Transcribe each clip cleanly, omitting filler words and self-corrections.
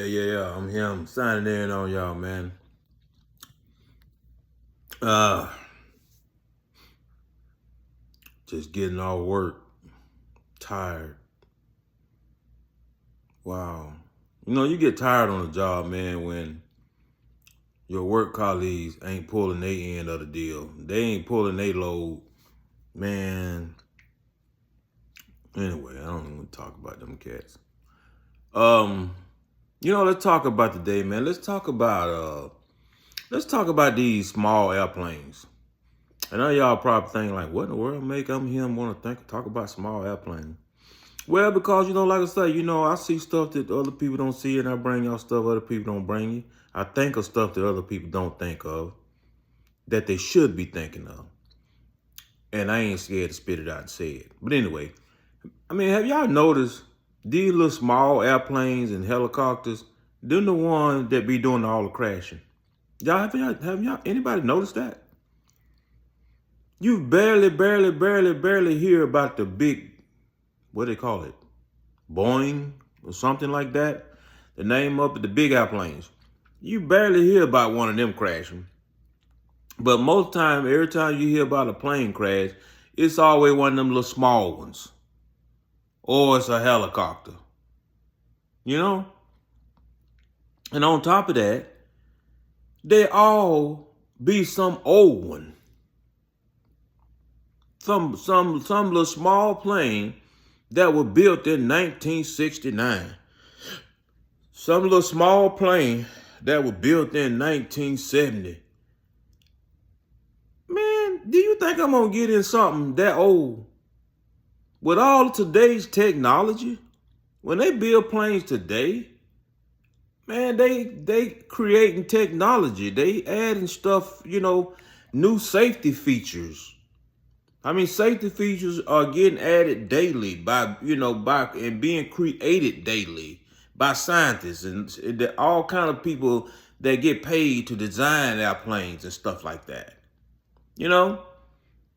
Yeah. I'm him signing in on y'all, man. Uh, just getting off work, tired. Wow. You get tired on the job, man, when your work colleagues ain't pulling their end of the deal. They ain't pulling their load, man. Anyway, I don't even want to talk about them cats. Um, let's talk about today, man. Let's talk about these small airplanes. I know y'all probably thinking like, what in the world make him want to talk about small airplanes? Well, because like I say, I see stuff that other people don't see, and I bring y'all stuff other people don't bring you. I think of stuff that other people don't think of, that they should be thinking of. And I ain't scared to spit it out and say it. But anyway, have y'all noticed these little small airplanes and helicopters? They're the ones that be doing all the crashing. Have y'all anybody noticed that? You barely hear about the big, what do they call it? Boeing or something like that. The name up at the big airplanes. You barely hear about one of them crashing. But most time, every time you hear about a plane crash, it's always one of them little small ones. Or it's a helicopter. And on top of that, they all be some old one. Some little small plane that was built in 1969. Some little small plane that was built in 1970. Man, do you think I'm going to get in something that old? With all of today's technology, when they build planes today, man, they creating technology. They adding stuff, new safety features. Safety features are getting added daily by and being created daily by scientists and all kind of people that get paid to design airplanes and stuff like that.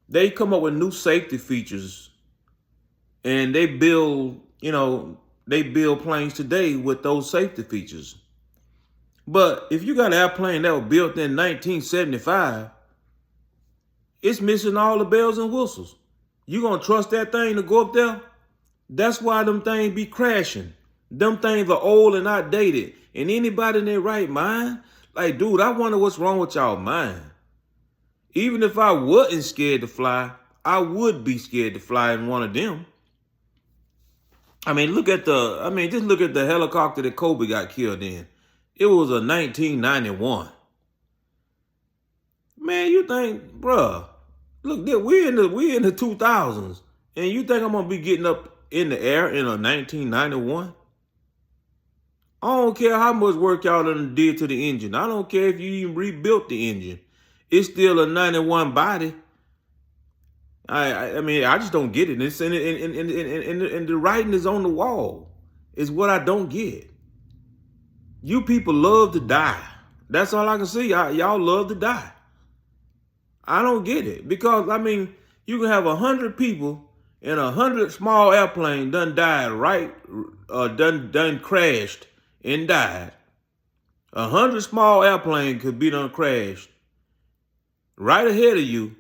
They come up with new safety features and they build planes today with those safety features. But if you got an airplane that was built in 1975, it's missing all the bells and whistles. You gonna trust that thing to go up there? That's why them things be crashing. Them things are old and outdated. And anybody in their right mind, like, dude, I wonder what's wrong with y'all mind. Even if I wasn't scared to fly, I would be scared to fly in one of them. Just look at the helicopter that Kobe got killed in. It was a 1991. Man, you think, bruh, look, we're in the 2000s, and you think I'm gonna be getting up in the air in a 1991? I don't care how much work y'all done did to the engine. I don't care if you even rebuilt the engine. It's still a 91 body. I just don't get it. It's and the writing is on the wall. Is what I don't get. You people love to die. That's all I can see. Y'all love to die. I don't get it because you can have 100 people in 100 small airplane done died done crashed and died. 100 small airplane could be done crashed right ahead of you,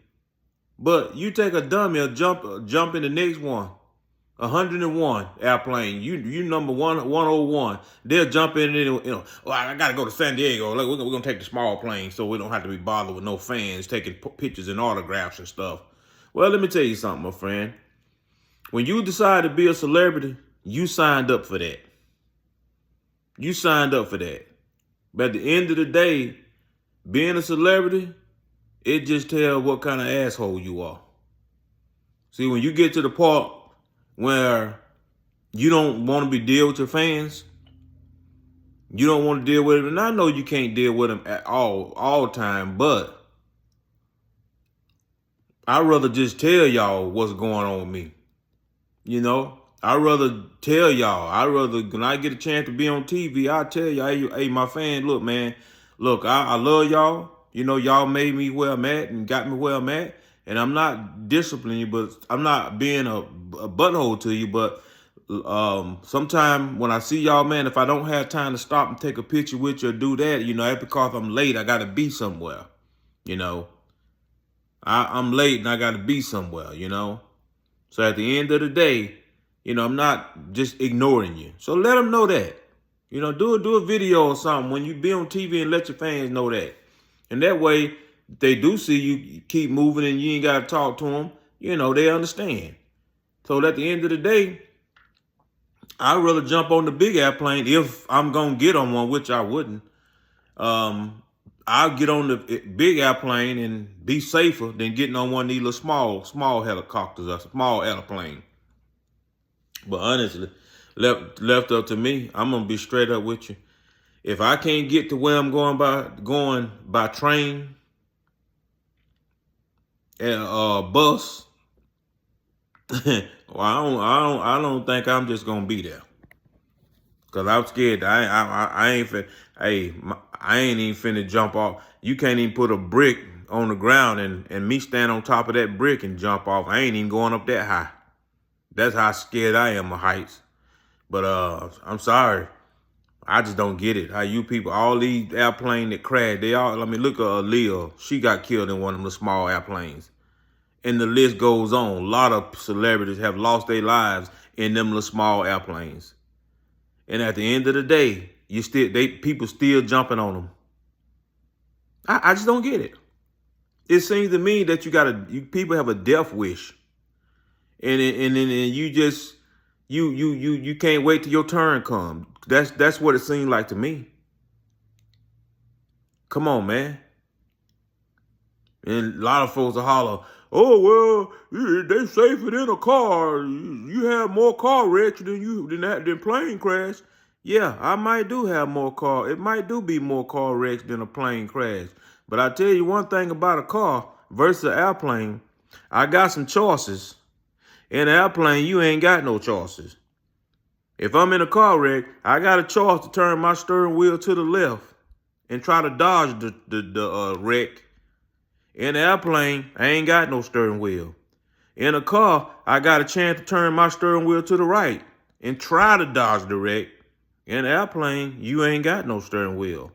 but you take a dummy or jump in the next one. 101 airplane. You number 101. They'll jump in and I gotta go to San Diego. Look, we're gonna take the small plane so we don't have to be bothered with no fans taking pictures and autographs and stuff. Well, let me tell you something, my friend. When you decide to be a celebrity, you signed up for that. You signed up for that. But at the end of the day, being a celebrity, it just tells what kind of asshole you are. See, when you get to the part where you don't want to deal with your fans, you don't want to deal with them, and I know you can't deal with them at all the time, but I'd rather just tell y'all what's going on with me. I'd rather tell y'all. When I get a chance to be on TV, I'll tell y'all, hey, my fan, look, man, look, I love y'all. Y'all made me where I'm at and got me where I'm at. And I'm not disciplining you, but I'm not being a butthole to you. But sometime when I see y'all, man, if I don't have time to stop and take a picture with you or do that, that's because I'm late. I got to be somewhere. You know, I'm late and I got to be somewhere. So at the end of the day, I'm not just ignoring you. So let them know that. Do a video or something when you be on TV and let your fans know that. And that way, if they do see you keep moving and you ain't got to talk to them, they understand. So at the end of the day, I'd rather jump on the big airplane if I'm going to get on one, which I wouldn't. I'll get on the big airplane and be safer than getting on one of these little small helicopters or small airplane. But honestly, left up to me, I'm gonna be straight up with you. If I can't get to where I'm going by train and bus, well, I don't think I'm just gonna be there. Cause I'm scared. I ain't fin. Hey, I ain't even finna jump off. You can't even put a brick on the ground and me stand on top of that brick and jump off. I ain't even going up that high. That's how scared I am of heights. But I'm sorry. I just don't get it. How you people, all these airplanes that crash, look at Aaliyah. She got killed in one of them small airplanes. And the list goes on. A lot of celebrities have lost their lives in them little small airplanes. And at the end of the day, people still jumping on them. I just don't get it. It seems to me that people have a death wish. And you can't wait till your turn comes. That's what it seems like to me. Come on, man. And a lot of folks will holler, "Oh well, they safer than a car. You have more car wrecks than plane crash." Yeah, I might do have more car. It might do be more car wrecks than a plane crash. But I tell you one thing about a car versus an airplane, I got some choices. In an airplane, you ain't got no choices. If I'm in a car wreck, I got a choice to turn my steering wheel to the left and try to dodge the wreck. In an airplane, I ain't got no steering wheel. In a car, I got a chance to turn my steering wheel to the right and try to dodge the wreck. In an airplane, you ain't got no steering wheel.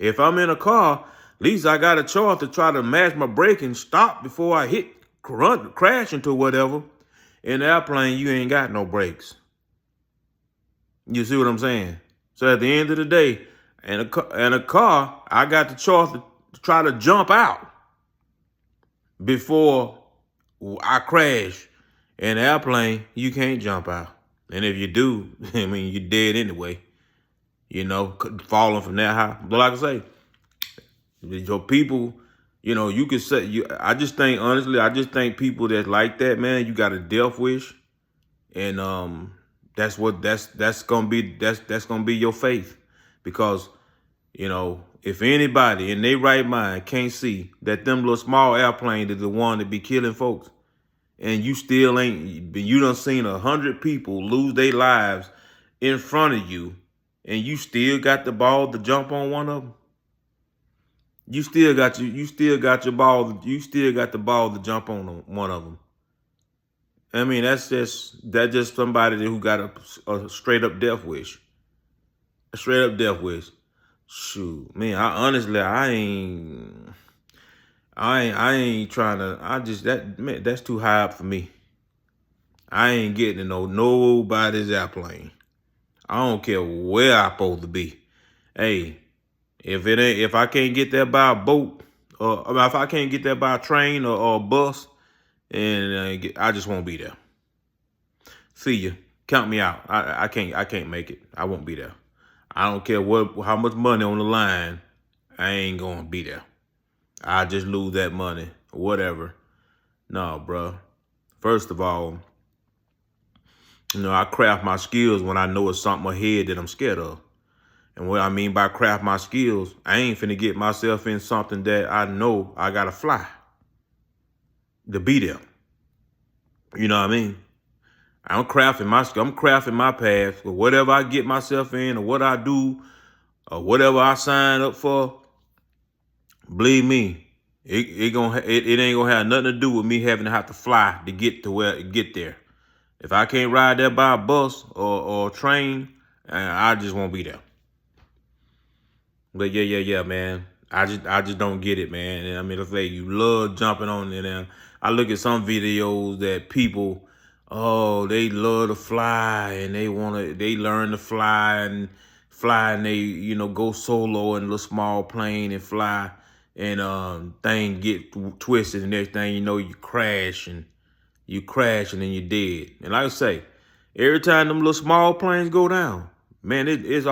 If I'm in a car, at least I got a choice to try to match my brake and stop before I crash into whatever. In an airplane, you ain't got no brakes. You see what I'm saying? So at the end of the day, in a car, I got the choice to try to jump out before I crash. In an airplane, you can't jump out. And if you do, I mean, you're dead anyway. Falling from that high. But like I say, your people, you could say, I just think people that like that, man, you got a death wish. And that's gonna be your faith. Because, if anybody in their right mind can't see that them little small airplanes is the one that be killing folks, and you done seen 100 people lose their lives in front of you, and you still got the ball to jump on one of them. You still got the ball to jump on one of them. I mean, that's just somebody who got a straight up death wish. A straight up death wish. Shoot, man, I ain't trying to, that's too high up for me. I ain't getting to know nobody's airplane. I don't care where I'm supposed to be. Hey, if I can't get there by a boat, or if I can't get there by a train or a bus, and I just won't be there. See ya. Count me out. I can't make it. I won't be there. I don't care how much money on the line. I ain't gonna be there. I just lose that money, whatever. No, bro. First of all, I craft my skills when I know it's something ahead that I'm scared of. And what I mean by craft my skills, I ain't finna get myself in something that I know I gotta fly to be there. You know what I mean? I'm crafting my path for whatever I get myself in, or what I do, or whatever I sign up for. Believe me, it ain't gonna have nothing to do with me having to fly to get there. If I can't ride there by a bus or train, I just won't be there. But yeah, man. I just don't get it, man. And I mean, let's say you love jumping on it. And I look at some videos that people, oh, they love to fly and they learn to fly and they, go solo in a little small plane and fly and thing get twisted and everything, you crash and then you're dead. And like I say, every time them little small planes go down, man, it's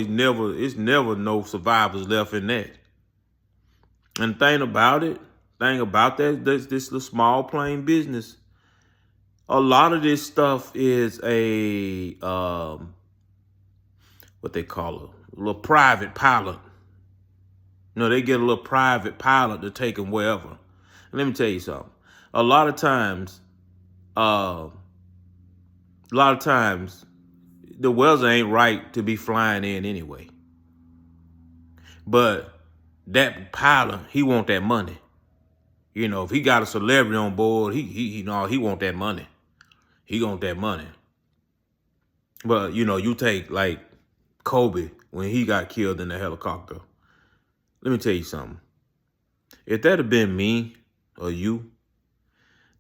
never no survivors left in that. And thing about that, this little small plane business, a lot of this stuff is what they call a little private pilot. They get a little private pilot to take them wherever. And let me tell you something. A lot of times, the weather ain't right to be flying in anyway. But that pilot, he want that money. If he got a celebrity on board, he want that money. He want that money. But you take like Kobe when he got killed in the helicopter. Let me tell you something. If that had been me or you,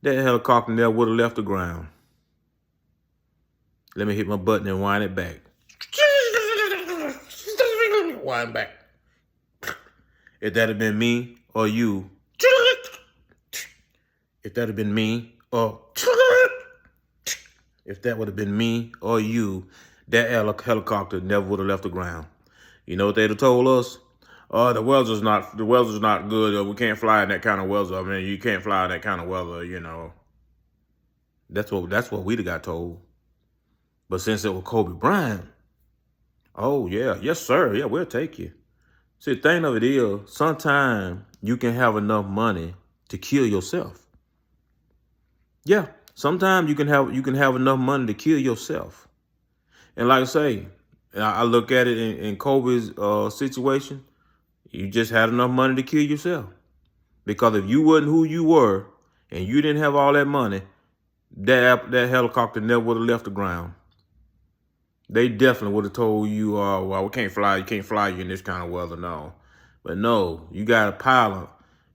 that helicopter never would have left the ground. Let me hit my button and wind it back. Wind back. If that had been me or you, if that had been me or if that would have been me or you, that helicopter never would have left the ground. You know what they'd have told us? The weather's not good, or we can't fly in that kind of weather. I mean, you can't fly in that kind of weather, That's what we'd have got told. But since it was Kobe Bryant, oh yeah, yes sir, yeah, we'll take you. See, the thing of it is, sometimes you can have enough money to kill yourself. Yeah, sometimes you can have enough money to kill yourself. And like I say, I look at it in Kobe's situation. You just had enough money to kill yourself. Because if you wasn't who you were and you didn't have all that money, that helicopter never would have left the ground. They definitely would have told you, well, we can't fly. You can't fly you in this kind of weather. No. But no, you got a pilot.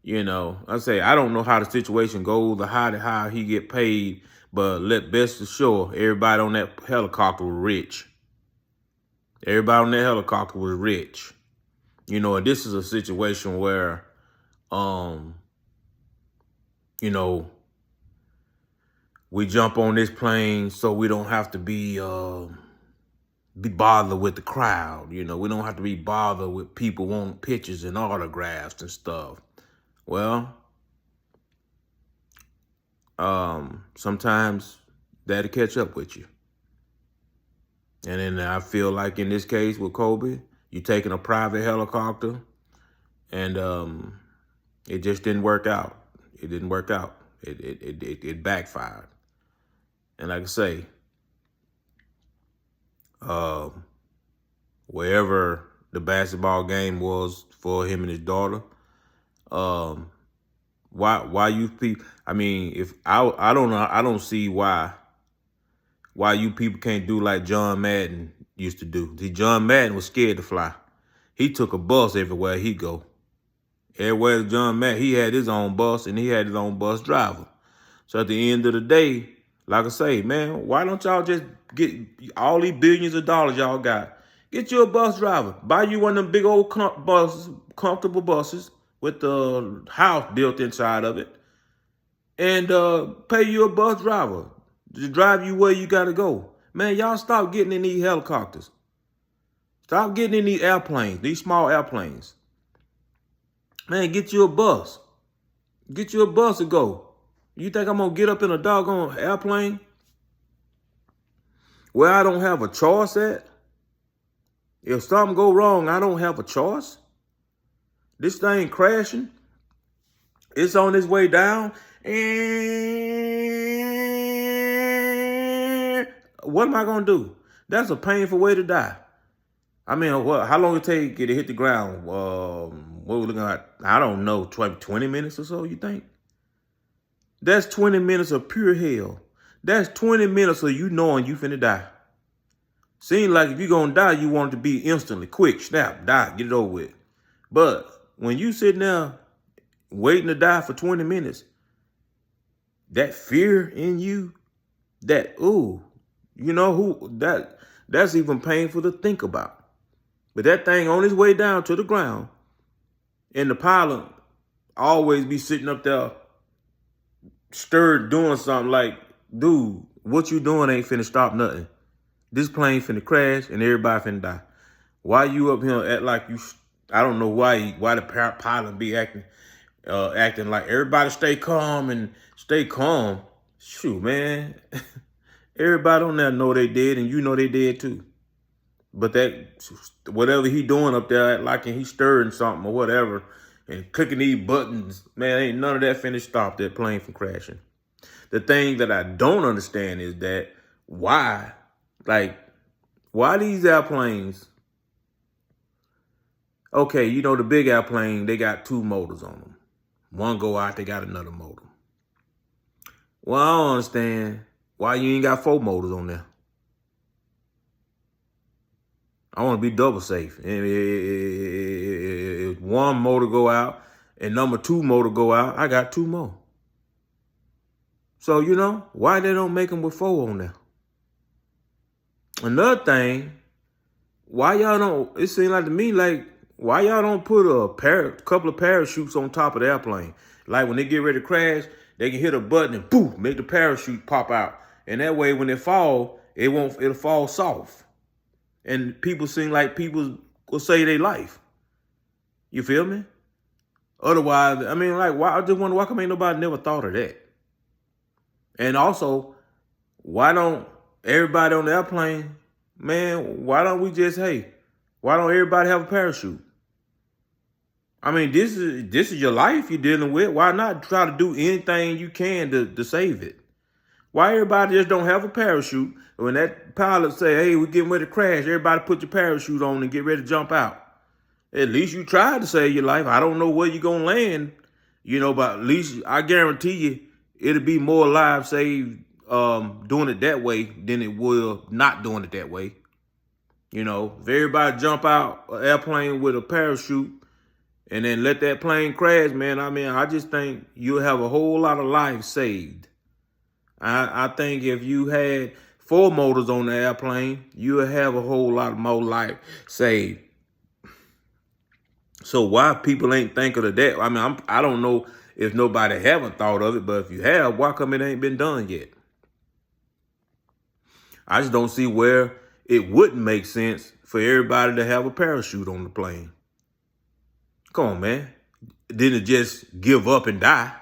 I say, I don't know how the situation goes or how he get paid, but best assured, everybody on that helicopter was rich. Everybody on that helicopter was rich. And this is a situation where, we jump on this plane so we don't have to be bothered with the crowd. We don't have to be bothered with people wanting pictures and autographs and stuff. Well, sometimes that'll catch up with you. And then I feel like in this case with Kobe, you taking a private helicopter and it just didn't work out. It didn't work out. It backfired. And like I say, wherever the basketball game was for him and his daughter, why you people? I mean, if I don't know, I don't see why you people can't do like John Madden used to do. See, John Madden was scared to fly. He took a bus everywhere he go. Everywhere John Madden, he had his own bus and he had his own bus driver. So at the end of the day, like I say, man, why don't y'all just get all these billions of dollars y'all got? Get you a bus driver. Buy you one of them big old comfortable buses with the house built inside of it. And pay you a bus driver to drive you where you got to go. Man, y'all stop getting in these helicopters. Stop getting in these airplanes, these small airplanes. Man, get you a bus. Get you a bus to go. You think I'm going to get up in a doggone airplane where I don't have a choice at? If something go wrong, I don't have a choice. This thing crashing. It's on its way down. And what am I going to do? That's a painful way to die. I mean, how long it take it to hit the ground? What we're looking at, I don't know, 20 minutes or so, you think? That's 20 minutes of pure hell. That's 20 minutes of you knowing you finna die. Seems like if you're gonna die, you want it to be instantly, quick, snap, die, get it over with. But when you sitting there waiting to die for 20 minutes, that fear in you, that that's even painful to think about. But that thing on its way down to the ground, and the pilot always be sitting up there stirred doing something like, dude, what you doing ain't finna stop nothing. This plane finna crash and everybody finna die. Why you up here act like you? I don't know why the pilot be acting like everybody stay calm and stay calm. Shoot, man. Everybody on there know they dead, and you know they dead too. But that whatever he doing up there, act like he stirring something or whatever, and clicking these buttons, man, ain't none of that finna stop that plane from crashing. The thing that I don't understand is that why these airplanes? Okay, the big airplane, they got 2 motors on them. One go out, they got another motor. Well, I don't understand why you ain't got 4 motors on there. I want to be double safe. If one motor go out and number 2 motor go out, I got 2 more. So, why they don't make them with 4 on there? Another thing, why y'all don't, it seems like to me like, why y'all don't put a couple of parachutes on top of the airplane? Like when they get ready to crash, they can hit a button and boom, make the parachute pop out. And that way when they fall, it'll fall soft. And people seem like people will save their life. You feel me? Otherwise, I just wonder why come ain't nobody never thought of that? And also, why don't everybody on the airplane, man, why don't everybody have a parachute? This is your life you're dealing with. Why not try to do anything you can to save it? Why everybody just don't have a parachute? When that pilot say, hey, we're getting ready to crash, everybody put your parachute on and get ready to jump out. At least you tried to save your life. I don't know where you're going to land, but at least I guarantee you it'll be more lives saved doing it that way than it will not doing it that way. If everybody jump out an airplane with a parachute and then let that plane crash, man, I just think you'll have a whole lot of lives saved. I think if you had 4 motors on the airplane, you'll have a whole lot more life saved. So why people ain't thinking of that? I don't know if nobody haven't thought of it, but if you have, why come it ain't been done yet? I just don't see where it wouldn't make sense for everybody to have a parachute on the plane. Come on, man. Didn't just give up and die.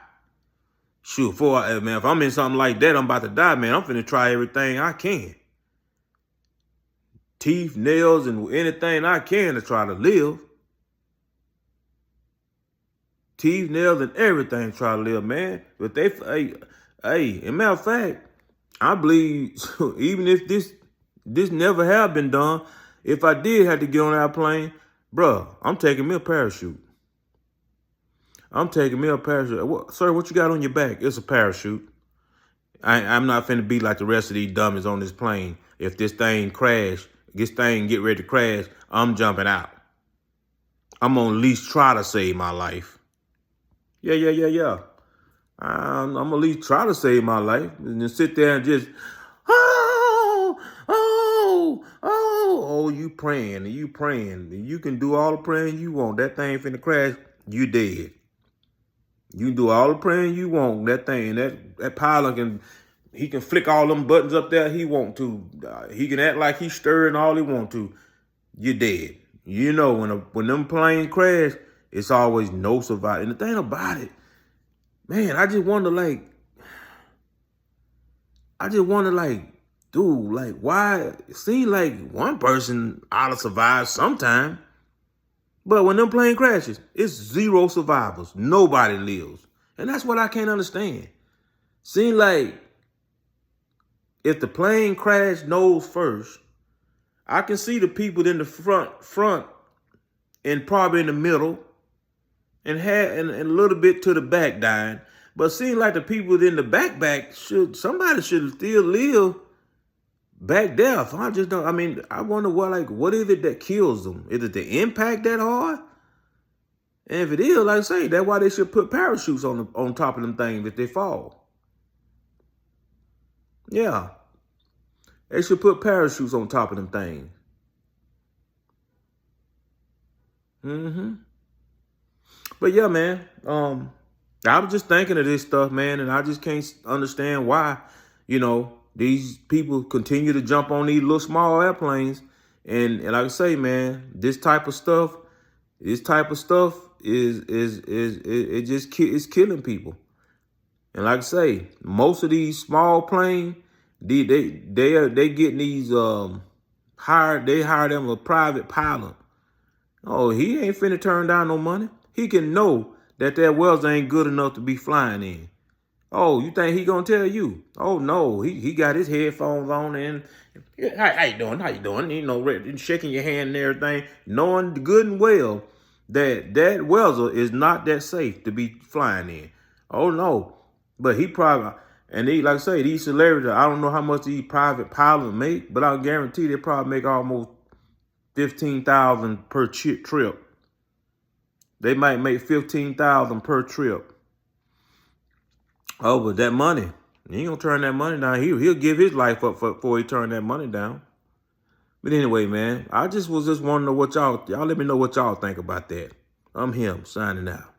Shoot, if I'm in something like that, I'm about to die, man. I'm finna try everything I can. Teeth, nails, and anything I can to try to live. Teeth, nails, and everything to try to live, man. But as a matter of fact, I believe even if this never have been done, if I did have to get on that plane, bruh, I'm taking me a parachute. Sir, what you got on your back? It's a parachute. I'm not finna be like the rest of these dummies on this plane. If this thing get ready to crash, I'm jumping out. I'm gonna at least try to save my life. Yeah. I'm gonna at least try to save my life. And then sit there and just, you praying. You can do all the praying you want. That thing finna crash, you dead. You can do all the praying you want. That thing, that pilot can flick all them buttons up there he want to. He can act like he's stirring all he want to. You're dead. When them planes crash, it's always no survivor. And the thing about it, man, I just wonder, dude, why? It seems like one person ought to survive sometime. But when them plane crashes, it's 0 survivors. Nobody lives. And that's what I can't understand. Seems like if the plane crash nose first, I can see the people in the front and probably in the middle and a little bit to the back dying. But seems like the people in the back somebody should still live back there. So I just don't. I mean, I wonder what is it that kills them? Is it the impact that hard? And if it is, like I say, that's why they should put parachutes on top of them things if they fall. Yeah, they should put parachutes on top of them things. But yeah, man. I was just thinking of this stuff, man, and I just can't understand why, these people continue to jump on these little small airplanes. And like I say, man, this type of stuff is it's killing people. And like I say, most of these small planes, they getting these they hire them a private pilot. Oh, he ain't finna turn down no money. He can know that wells ain't good enough to be flying in. Oh, you think he gonna tell you? Oh no, he got his headphones on and how you doing? How you doing? Shaking your hand and everything, knowing good and well that welser is not that safe to be flying in. Oh no, but he probably like I say, these celebrities. I don't know how much these private pilots make, but I guarantee they probably make almost $15,000 per trip. They might make $15,000 per trip. Oh, but that money, he ain't gonna turn that money down. He'll give his life up before he turn that money down. But anyway, man, I was just wanting to know what y'all let me know what y'all think about that. I'm him signing out.